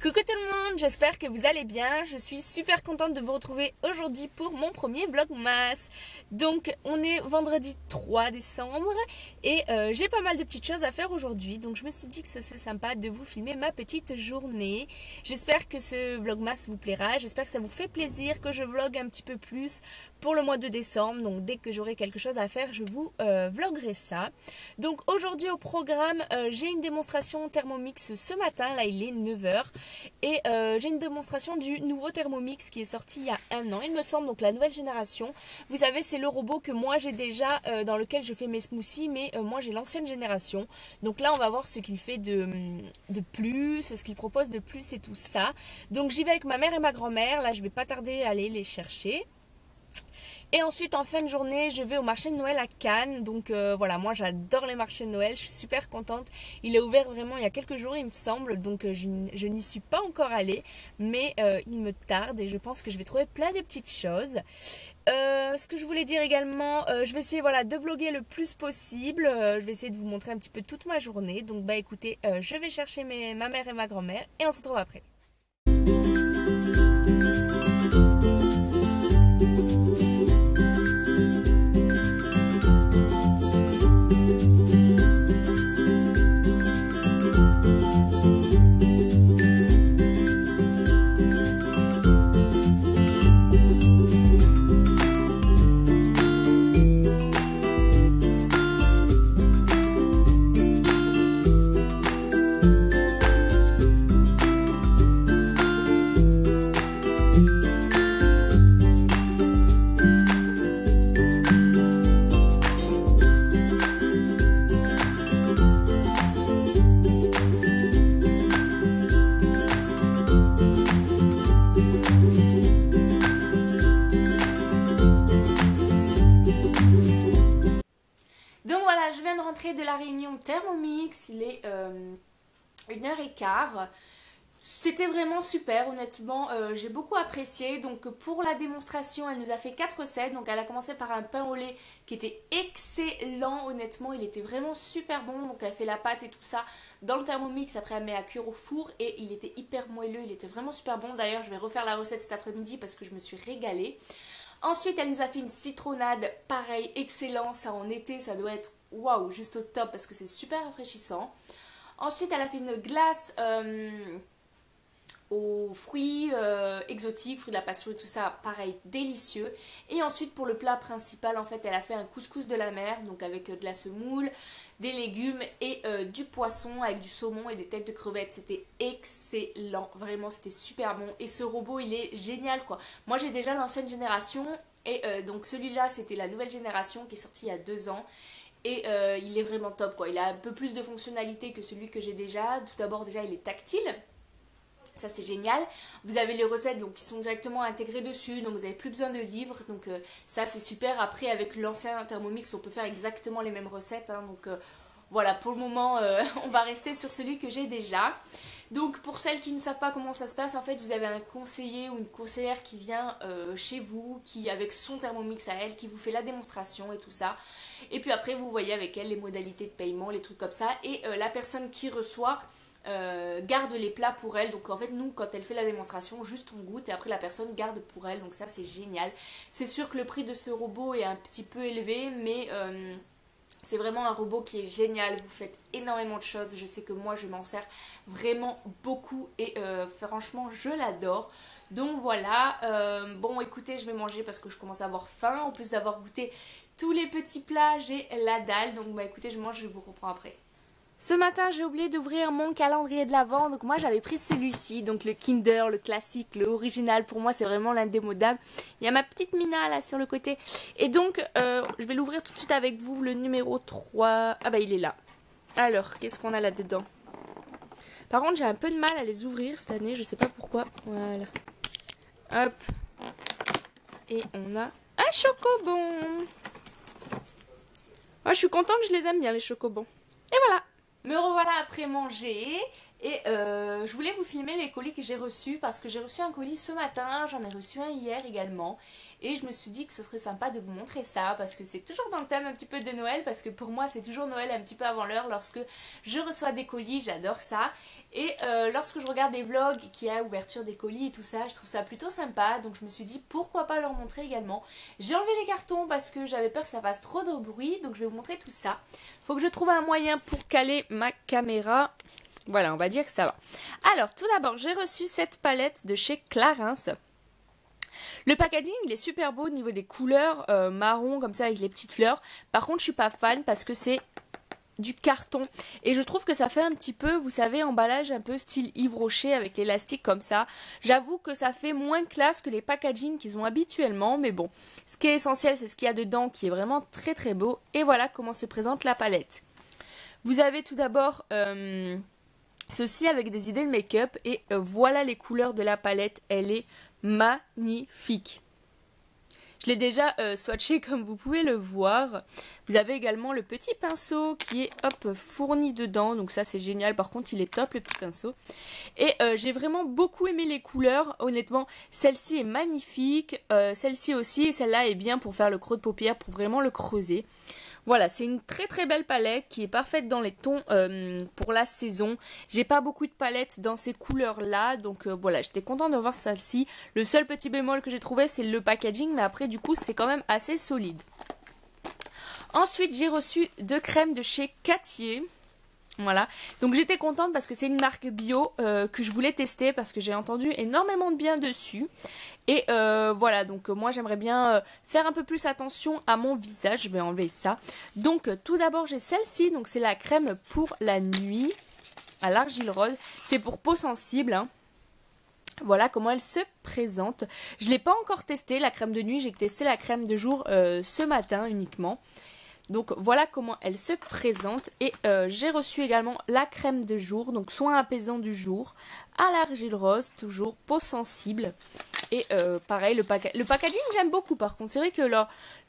Coucou tout le monde, j'espère que vous allez bien. Je suis super contente de vous retrouver aujourd'hui pour mon premier vlogmas. Donc on est vendredi 3 décembre et j'ai pas mal de petites choses à faire aujourd'hui. Donc je me suis dit que ce serait sympa de vous filmer ma petite journée. J'espère que ce vlogmas vous plaira, j'espère que ça vous fait plaisir, que je vlogue un petit peu plus pour le mois de décembre. Donc dès que j'aurai quelque chose à faire, je vous vloguerai ça. Donc aujourd'hui au programme, j'ai une démonstration Thermomix ce matin, là il est 9h. Et j'ai une démonstration du nouveau Thermomix qui est sorti il y a un an, il me semble, donc la nouvelle génération. Vous savez, c'est le robot que moi j'ai déjà, dans lequel je fais mes smoothies, mais moi j'ai l'ancienne génération. Donc là on va voir ce qu'il fait de plus, ce qu'il propose de plus et tout ça. Donc j'y vais avec ma mère et ma grand-mère, là je vais pas tarder à aller les chercher. Et ensuite en fin de journée je vais au marché de Noël à Cannes. Donc voilà, moi j'adore les marchés de Noël, je suis super contente. Il est ouvert vraiment il y a quelques jours il me semble, donc je n'y suis pas encore allée. Mais il me tarde et je pense que je vais trouver plein de petites choses. Ce que je voulais dire également, je vais essayer voilà, de vlogger le plus possible. Je vais essayer de vous montrer un petit peu toute ma journée. Donc bah écoutez, je vais chercher ma mère et ma grand-mère et on se retrouve après. Je viens de rentrer de la réunion Thermomix, il est 1h15. C'était vraiment super, honnêtement, j'ai beaucoup apprécié. Donc pour la démonstration, elle nous a fait 4 recettes. Donc elle a commencé par un pain au lait qui était excellent, honnêtement, il était vraiment super bon. Donc elle fait la pâte et tout ça dans le Thermomix, après elle met à cuire au four et il était hyper moelleux, il était vraiment super bon. D'ailleurs je vais refaire la recette cet après-midi parce que je me suis régalée. Ensuite elle nous a fait une citronnade, pareil, excellent, ça en été, ça doit être waouh, juste au top parce que c'est super rafraîchissant. Ensuite elle a fait une glace aux fruits exotiques, fruits de la passion et tout ça, pareil, délicieux. Et ensuite pour le plat principal, en fait elle a fait un couscous de la mer, donc avec de la semoule, des légumes et du poisson avec du saumon et des têtes de crevettes. C'était excellent, vraiment c'était super bon. Et ce robot il est génial quoi. Moi j'ai déjà l'ancienne génération et donc celui-là c'était la nouvelle génération qui est sortie il y a 2 ans. Et il est vraiment top quoi, il a un peu plus de fonctionnalités que celui que j'ai déjà. Tout d'abord déjà il est tactile, ça c'est génial. Vous avez les recettes donc qui sont directement intégrées dessus, donc vous n'avez plus besoin de livres, donc ça c'est super. Après avec l'ancien Thermomix on peut faire exactement les mêmes recettes, hein, donc voilà, pour le moment on va rester sur celui que j'ai déjà. Donc pour celles qui ne savent pas comment ça se passe, en fait vous avez un conseiller ou une conseillère qui vient chez vous, qui avec son Thermomix à elle, qui vous fait la démonstration et tout ça. Et puis après vous voyez avec elle les modalités de paiement, les trucs comme ça. Et la personne qui reçoit garde les plats pour elle. Donc en fait nous quand elle fait la démonstration, juste on goûte et après la personne garde pour elle. Donc ça c'est génial. C'est sûr que le prix de ce robot est un petit peu élevé, mais c'est vraiment un robot qui est génial, vous faites énormément de choses, je sais que moi je m'en sers vraiment beaucoup et franchement je l'adore. Donc voilà, bon écoutez je vais manger parce que je commence à avoir faim, en plus d'avoir goûté tous les petits plats, j'ai la dalle, donc bah écoutez je mange, je vous reprends après. Ce matin j'ai oublié d'ouvrir mon calendrier de l'Avent, donc moi j'avais pris celui-ci, donc le Kinder, le classique, le original, pour moi c'est vraiment l'indémodable. Il y a ma petite Mina là sur le côté, et donc je vais l'ouvrir tout de suite avec vous, le numéro 3, ah bah il est là. Alors qu'est-ce qu'on a là-dedans? Par contre j'ai un peu de mal à les ouvrir cette année, je sais pas pourquoi, voilà. Hop, et on a un chocobon. Moi je suis contente, je les aime bien les chocobons. Et voilà. Me revoilà après manger Et je voulais vous filmer les colis que j'ai reçus parce que j'ai reçu un colis ce matin, j'en ai reçu un hier également. Et je me suis dit que ce serait sympa de vous montrer ça parce que c'est toujours dans le thème un petit peu de Noël, parce que pour moi c'est toujours Noël un petit peu avant l'heure lorsque je reçois des colis, j'adore ça. Et lorsque je regarde des vlogs qui a ouverture des colis et tout ça, je trouve ça plutôt sympa, donc je me suis dit pourquoi pas leur montrer également. J'ai enlevé les cartons parce que j'avais peur que ça fasse trop de bruit, donc je vais vous montrer tout ça. Faut que je trouve un moyen pour caler ma caméra. Voilà, on va dire que ça va. Alors, tout d'abord, j'ai reçu cette palette de chez Clarins. Le packaging, il est super beau au niveau des couleurs, marron comme ça avec les petites fleurs. Par contre, je suis pas fan parce que c'est du carton. Et je trouve que ça fait un petit peu, vous savez, emballage un peu style Yves Rocher avec l'élastique comme ça. J'avoue que ça fait moins classe que les packagings qu'ils ont habituellement. Mais bon, ce qui est essentiel, c'est ce qu'il y a dedans qui est vraiment très très beau. Et voilà comment se présente la palette. Vous avez tout d'abord... ceci avec des idées de make-up et voilà les couleurs de la palette, elle est magnifique. Je l'ai déjà swatché comme vous pouvez le voir. Vous avez également le petit pinceau qui est hop fourni dedans, donc ça c'est génial, par contre il est top le petit pinceau. Et j'ai vraiment beaucoup aimé les couleurs, honnêtement celle-ci est magnifique, celle-ci aussi, et celle-là est bien pour faire le creux de paupière, pour vraiment le creuser. Voilà, c'est une très très belle palette qui est parfaite dans les tons pour la saison. J'ai pas beaucoup de palettes dans ces couleurs-là, donc voilà, j'étais contente de voir celle-ci. Le seul petit bémol que j'ai trouvé, c'est le packaging, mais après du coup, c'est quand même assez solide. Ensuite, j'ai reçu 2 crèmes de chez Cattier. Voilà, donc j'étais contente parce que c'est une marque bio que je voulais tester parce que j'ai entendu énormément de bien dessus. Et voilà, donc moi j'aimerais bien faire un peu plus attention à mon visage, je vais enlever ça. Donc tout d'abord j'ai celle-ci, donc c'est la crème pour la nuit à l'argile rose, c'est pour peau sensible, hein. Voilà comment elle se présente. Je ne l'ai pas encore testée la crème de nuit, j'ai testé la crème de jour ce matin uniquement. Donc voilà comment elle se présente. Et j'ai reçu également la crème de jour, donc soin apaisant du jour, à l'argile rose, toujours peau sensible. Et pareil, le packaging j'aime beaucoup par contre. C'est vrai que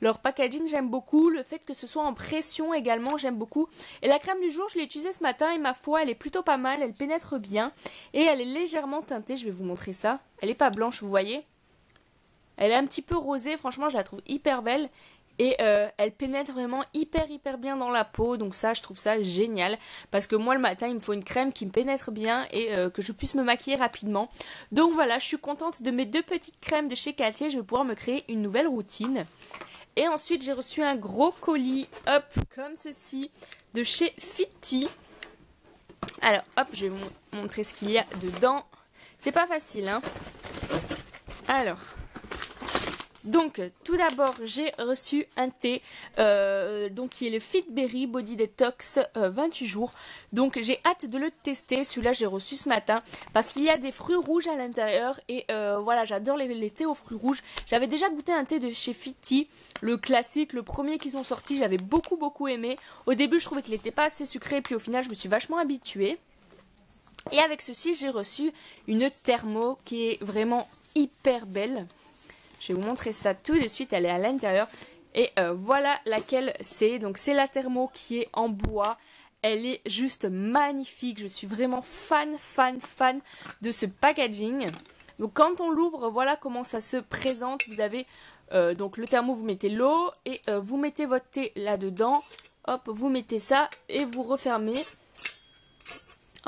leur packaging j'aime beaucoup. Le fait que ce soit en pression également j'aime beaucoup. Et la crème du jour je l'ai utilisée ce matin et ma foi elle est plutôt pas mal. Elle pénètre bien et elle est légèrement teintée. Je vais vous montrer ça. Elle n'est pas blanche, vous voyez. Elle est un petit peu rosée. Franchement je la trouve hyper belle. Et elle pénètre vraiment hyper bien dans la peau, donc ça je trouve ça génial, parce que moi le matin il me faut une crème qui me pénètre bien et que je puisse me maquiller rapidement. Donc voilà, je suis contente de mes 2 petites crèmes de chez Cattier, je vais pouvoir me créer une nouvelle routine. Et ensuite j'ai reçu un gros colis, hop, comme ceci, de chez Fitty. Alors hop, je vais vous montrer ce qu'il y a dedans, c'est pas facile hein. Alors... donc tout d'abord j'ai reçu un thé donc qui est le Fit Berry Body Detox 28 jours. Donc j'ai hâte de le tester, celui-là j'ai reçu ce matin parce qu'il y a des fruits rouges à l'intérieur et voilà j'adore les thés aux fruits rouges. J'avais déjà goûté un thé de chez Fitty, le classique, le premier qu'ils ont sorti, j'avais beaucoup aimé. Au début je trouvais qu'il n'était pas assez sucré puis au final je me suis vachement habituée. Et avec ceci j'ai reçu une thermo qui est vraiment hyper belle. Je vais vous montrer ça tout de suite, elle est à l'intérieur. Et voilà laquelle c'est. Donc c'est la thermo qui est en bois. Elle est juste magnifique. Je suis vraiment fan de ce packaging. Donc quand on l'ouvre, voilà comment ça se présente. Vous avez donc le thermo, vous mettez l'eau et vous mettez votre thé là-dedans. Hop, vous mettez ça et vous refermez.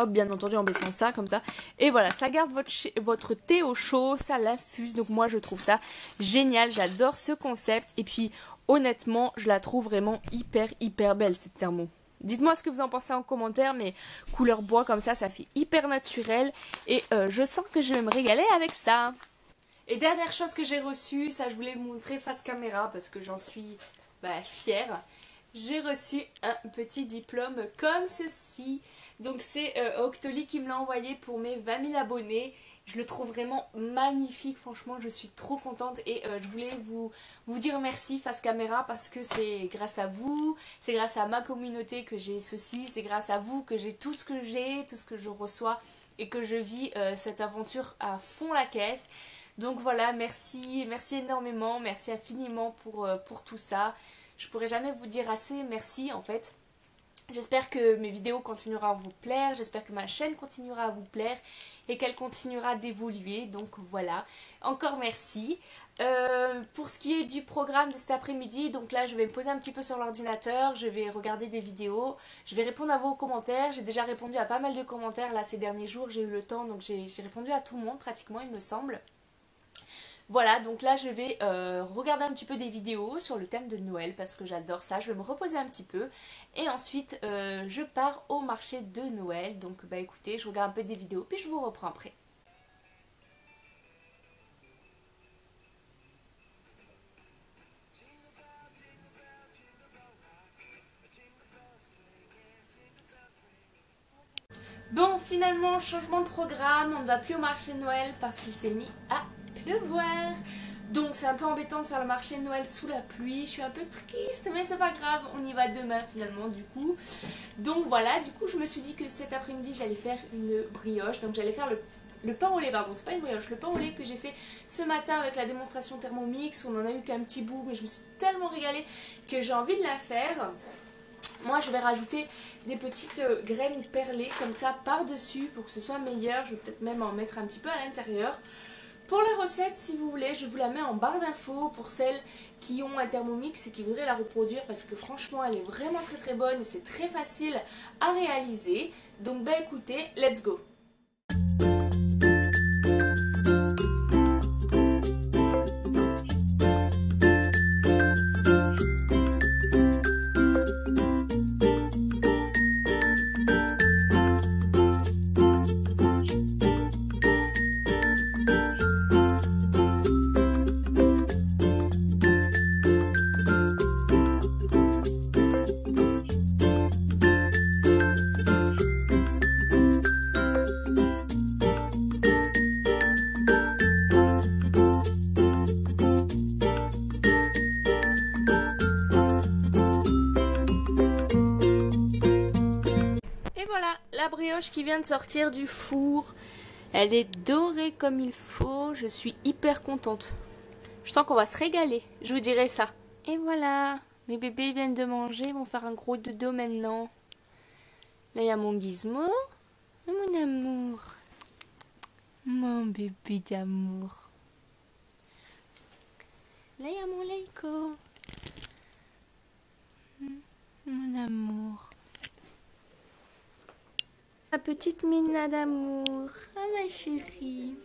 Hop, bien entendu en baissant ça comme ça. Et voilà, ça garde votre thé au chaud, ça l'infuse. Donc moi je trouve ça génial, j'adore ce concept. Et puis honnêtement, je la trouve vraiment hyper belle cette thermo. Dites-moi ce que vous en pensez en commentaire, mais couleur bois comme ça fait hyper naturel. Et je sens que je vais me régaler avec ça. Et dernière chose que j'ai reçue, ça je voulais vous montrer face caméra parce que j'en suis fière. J'ai reçu un petit diplôme comme ceci. Donc c'est Octoly qui me l'a envoyé pour mes 20 000 abonnés. Je le trouve vraiment magnifique, franchement je suis trop contente et je voulais vous dire merci face caméra parce que c'est grâce à vous, c'est grâce à ma communauté que j'ai ceci, c'est grâce à vous que j'ai tout ce que j'ai, tout ce que je reçois et que je vis cette aventure à fond la caisse. Donc voilà, merci énormément, merci infiniment pour tout ça. Je pourrais jamais vous dire assez merci en fait. J'espère que mes vidéos continueront à vous plaire, j'espère que ma chaîne continuera à vous plaire et qu'elle continuera d'évoluer. Donc voilà, encore merci. Pour ce qui est du programme de cet après-midi, donc là je vais me poser un petit peu sur l'ordinateur, je vais regarder des vidéos, je vais répondre à vos commentaires. J'ai déjà répondu à pas mal de commentaires là ces derniers jours, j'ai eu le temps, donc j'ai répondu à tout le monde pratiquement il me semble. Voilà, donc là je vais regarder un petit peu des vidéos sur le thème de Noël parce que j'adore ça, je vais me reposer un petit peu et ensuite je pars au marché de Noël. Donc bah écoutez, je regarde un peu des vidéos puis je vous reprends après. Bon, finalement, changement de programme, on ne va plus au marché de Noël parce qu'il s'est mis à pleuvoir. Donc c'est un peu embêtant de faire le marché de Noël sous la pluie, je suis un peu triste mais c'est pas grave, on y va demain finalement du coup. Donc voilà, du coup je me suis dit que cet après-midi j'allais faire une brioche, donc j'allais faire le pain au lait, pardon, c'est pas une brioche, le pain au lait que j'ai fait ce matin avec la démonstration Thermomix. On en a eu qu'un petit bout mais je me suis tellement régalée que j'ai envie de la faire. Moi je vais rajouter des petites graines perlées comme ça par-dessus pour que ce soit meilleur, je vais peut-être même en mettre un petit peu à l'intérieur. Pour la recette, si vous voulez, je vous la mets en barre d'infos pour celles qui ont un Thermomix et qui voudraient la reproduire parce que franchement elle est vraiment très bonne et c'est très facile à réaliser. Donc bah écoutez, let's go! Voilà, la brioche qui vient de sortir du four. Elle est dorée comme il faut. Je suis hyper contente. Je sens qu'on va se régaler. Je vous dirai ça. Et voilà, mes bébés viennent de manger. Ils vont faire un gros dodo maintenant. Là, il y a mon gizmo. Mon amour. Mon bébé d'amour. Là, il y a mon Leiko. Mon amour. Ma petite Mina d'amour. Ah ma chérie.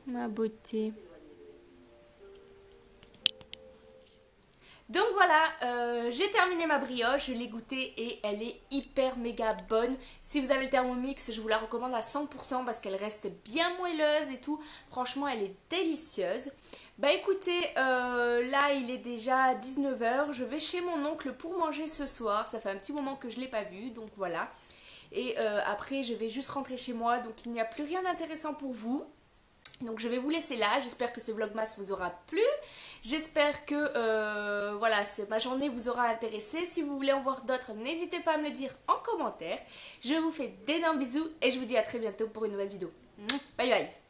Ma beauté. Donc voilà, j'ai terminé ma brioche, je l'ai goûtée et elle est hyper méga bonne. Si vous avez le Thermomix, je vous la recommande à 100% parce qu'elle reste bien moelleuse et tout. Franchement, elle est délicieuse. Bah écoutez, là il est déjà 19 h. Je vais chez mon oncle pour manger ce soir. Ça fait un petit moment que je ne l'ai pas vu, donc voilà. Et après, je vais juste rentrer chez moi, donc il n'y a plus rien d'intéressant pour vous. Donc je vais vous laisser là, j'espère que ce vlogmas vous aura plu, j'espère que voilà, ma journée vous aura intéressé. Si vous voulez en voir d'autres, n'hésitez pas à me le dire en commentaire. Je vous fais d'énormes bisous et je vous dis à très bientôt pour une nouvelle vidéo. Bye bye.